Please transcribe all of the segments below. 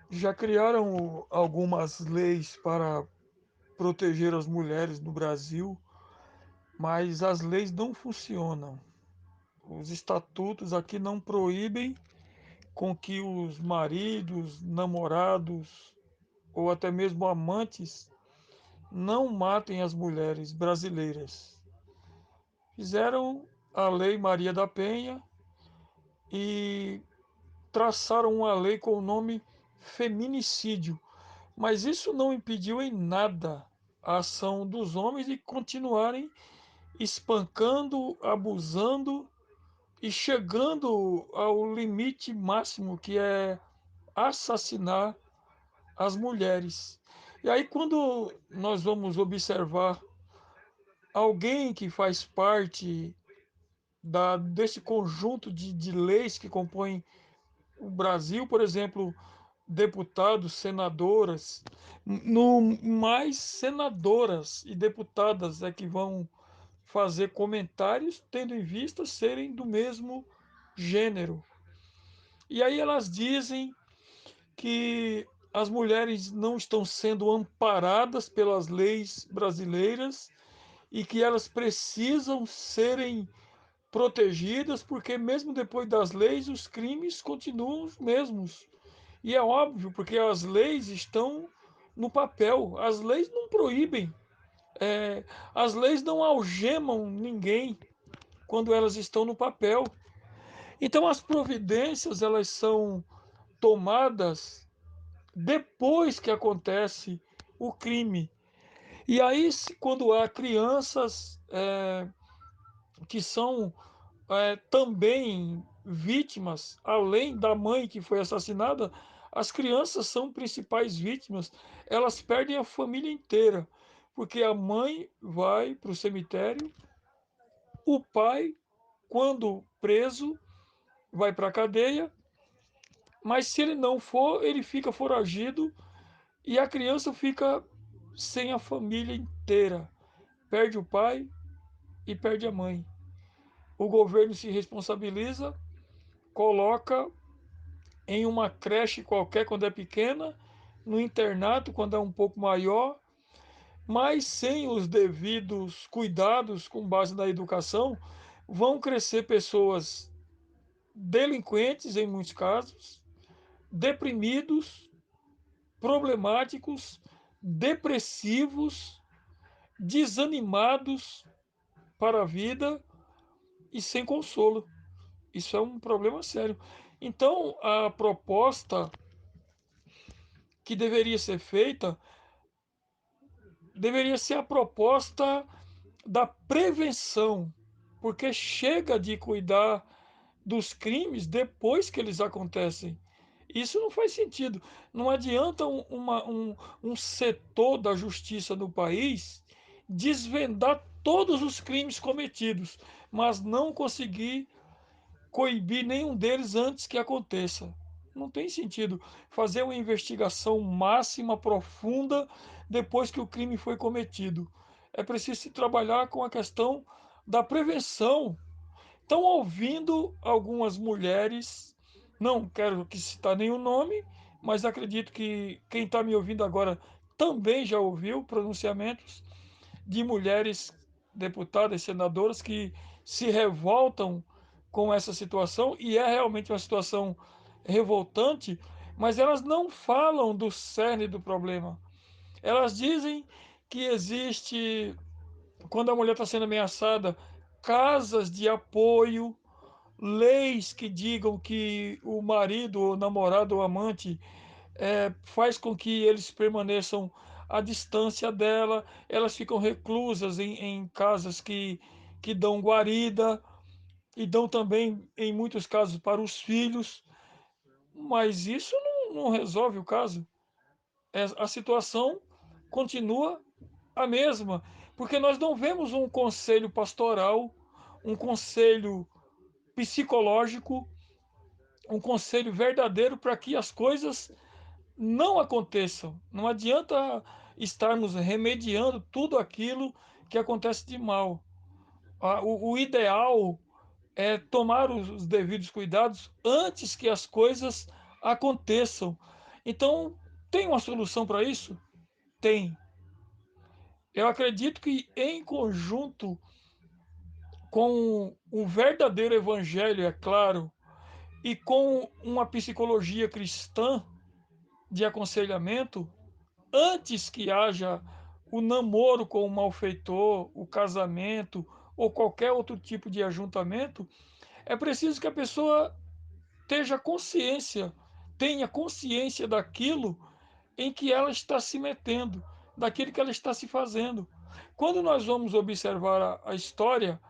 Já criaram algumas leis para proteger as mulheres no Brasil, mas as leis não funcionam. Os estatutos aqui não proíbem com que os maridos, namorados ou até mesmo amantes não matem as mulheres brasileiras. Fizeram a Lei Maria da Penha e traçaram uma lei com o nome feminicídio, mas isso não impediu em nada a ação dos homens de continuarem espancando, abusando e chegando ao limite máximo, que é assassinar as mulheres. E aí, quando nós vamos observar alguém que faz parte desse conjunto de leis que compõem o Brasil, por exemplo, deputados, senadoras, no mais senadoras e deputadas é que vão fazer comentários tendo em vista serem do mesmo gênero. E aí elas dizem que as mulheres não estão sendo amparadas pelas leis brasileiras e que elas precisam serem protegidas, porque mesmo depois das leis, os crimes continuam os mesmos. E é óbvio, porque as leis estão no papel. As leis não proíbem, as leis não algemam ninguém quando elas estão no papel. Então as providências elas são tomadas depois que acontece o crime. E aí, quando há crianças que são também vítimas, além da mãe que foi assassinada, as crianças são principais vítimas. Elas perdem a família inteira, porque a mãe vai para o cemitério, o pai, quando preso, vai para a cadeia, mas se ele não for, ele fica foragido e a criança fica sem a família inteira. Perde o pai e perde a mãe. O governo se responsabiliza, coloca em uma creche qualquer quando é pequena, no internato quando é um pouco maior, mas sem os devidos cuidados com base na educação, vão crescer pessoas delinquentes em muitos casos, deprimidos, problemáticos, depressivos, desanimados para a vida e sem consolo. Isso é um problema sério. Então, a proposta que deveria ser feita deveria ser a proposta da prevenção, porque chega de cuidar dos crimes depois que eles acontecem. Isso não faz sentido. Não adianta um setor da justiça no país desvendar todos os crimes cometidos, mas não conseguir coibir nenhum deles antes que aconteça. Não tem sentido fazer uma investigação máxima, profunda, depois que o crime foi cometido. É preciso se trabalhar com a questão da prevenção. Estão ouvindo algumas mulheres, não quero que citar nenhum nome, mas acredito que quem está me ouvindo agora também já ouviu pronunciamentos de mulheres deputadas, senadoras que se revoltam com essa situação, e é realmente uma situação revoltante, mas elas não falam do cerne do problema. Elas dizem que existe, quando a mulher está sendo ameaçada, casas de apoio, leis que digam que o marido, ou namorado ou amante faz com que eles permaneçam à distância dela, elas ficam reclusas em casas que dão guarida e dão também, em muitos casos, para os filhos, mas isso não resolve o caso. A situação continua a mesma, porque nós não vemos um conselho pastoral, um conselho psicológico, um conselho verdadeiro para que as coisas não aconteçam. Não adianta estarmos remediando tudo aquilo que acontece de mal. O ideal é tomar os devidos cuidados antes que as coisas aconteçam. Então, tem uma solução para isso? Tem. Eu acredito que em conjunto com o verdadeiro evangelho, é claro, e com uma psicologia cristã de aconselhamento, antes que haja o namoro com o malfeitor, o casamento ou qualquer outro tipo de ajuntamento, é preciso que a pessoa tenha consciência daquilo em que ela está se metendo, daquilo que ela está se fazendo. Quando nós vamos observar a história,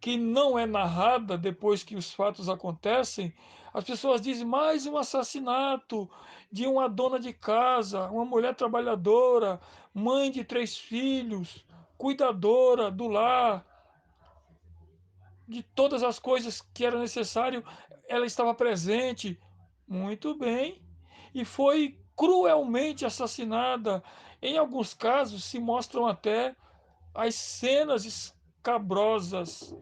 que não é narrada depois que os fatos acontecem, as pessoas dizem mais um assassinato de uma dona de casa, uma mulher trabalhadora, mãe de 3 filhos, cuidadora do lar, de todas as coisas que era necessário, ela estava presente. Muito bem. E foi cruelmente assassinada. Em alguns casos, se mostram até as cenas escabrosas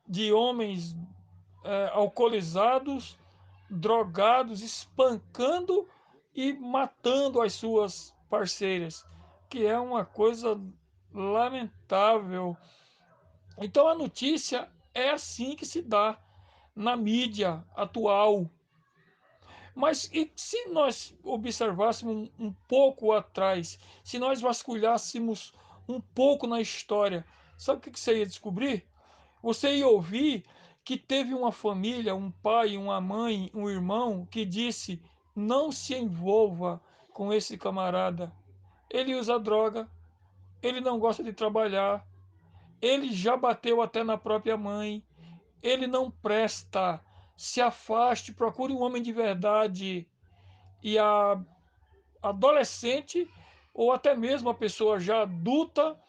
de homens alcoolizados, drogados, espancando e matando as suas parceiras, que é uma coisa lamentável. Então a notícia é assim que se dá na mídia atual. Mas e se nós observássemos um pouco atrás, se nós vasculhássemos um pouco na história, sabe o que você ia descobrir? Você ia ouvir que teve uma família, um pai, uma mãe, um irmão que disse: não se envolva com esse camarada. Ele usa droga, ele não gosta de trabalhar, ele já bateu até na própria mãe, ele não presta. Se afaste, procure um homem de verdade. E a adolescente, ou até mesmo a pessoa já adulta,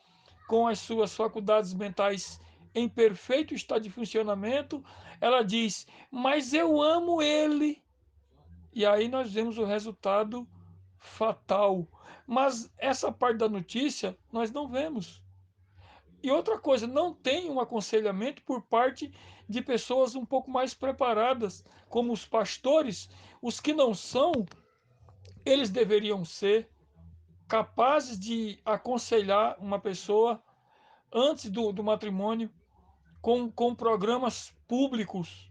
com as suas faculdades mentais em perfeito estado de funcionamento, ela diz: mas eu amo ele. E aí nós vemos o resultado fatal. Mas essa parte da notícia nós não vemos. E outra coisa, não tem um aconselhamento por parte de pessoas um pouco mais preparadas, como os pastores. Os que não são, eles deveriam ser capazes de aconselhar uma pessoa antes do matrimônio, com programas públicos,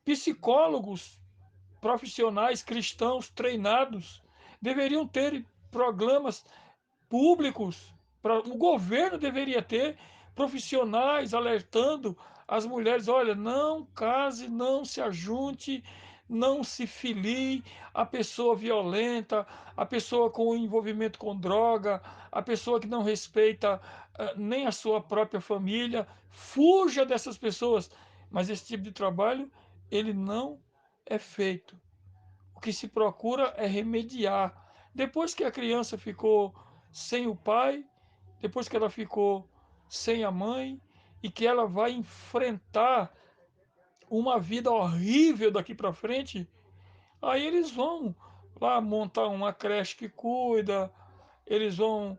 psicólogos profissionais cristãos treinados deveriam ter programas públicos. O governo deveria ter profissionais alertando as mulheres: olha, não case, não se ajunte, não se filie a pessoa violenta, a pessoa com envolvimento com droga, a pessoa que não respeita nem a sua própria família. Fuja dessas pessoas. Mas esse tipo de trabalho, ele não é feito. O que se procura é remediar. Depois que a criança ficou sem o pai, depois que ela ficou sem a mãe, e que ela vai enfrentar uma vida horrível daqui para frente, aí eles vão lá montar uma creche que cuida, eles vão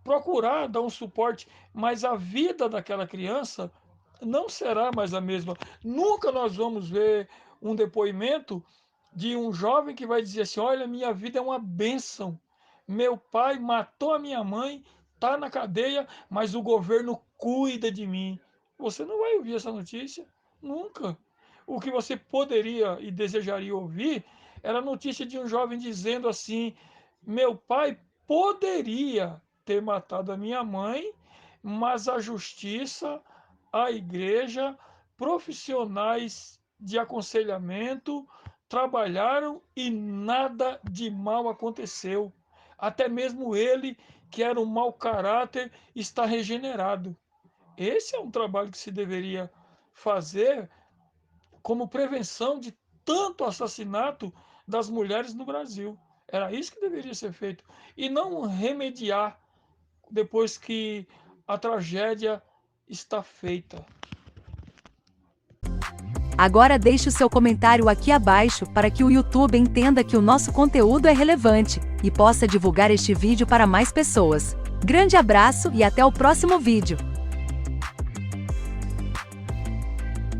procurar dar um suporte, mas a vida daquela criança não será mais a mesma. Nunca nós vamos ver um depoimento de um jovem que vai dizer assim: olha, minha vida é uma bênção. Meu pai matou a minha mãe, está na cadeia, mas o governo cuida de mim. Você não vai ouvir essa notícia, nunca. O que você poderia e desejaria ouvir era a notícia de um jovem dizendo assim: meu pai poderia ter matado a minha mãe, mas a justiça, a igreja, profissionais de aconselhamento trabalharam e nada de mal aconteceu. Até mesmo ele, que era um mau caráter, está regenerado. Esse é um trabalho que se deveria fazer como prevenção de tanto assassinato das mulheres no Brasil. Era isso que deveria ser feito. E não remediar depois que a tragédia está feita. Agora deixe o seu comentário aqui abaixo para que o YouTube entenda que o nosso conteúdo é relevante e possa divulgar este vídeo para mais pessoas. Grande abraço e até o próximo vídeo!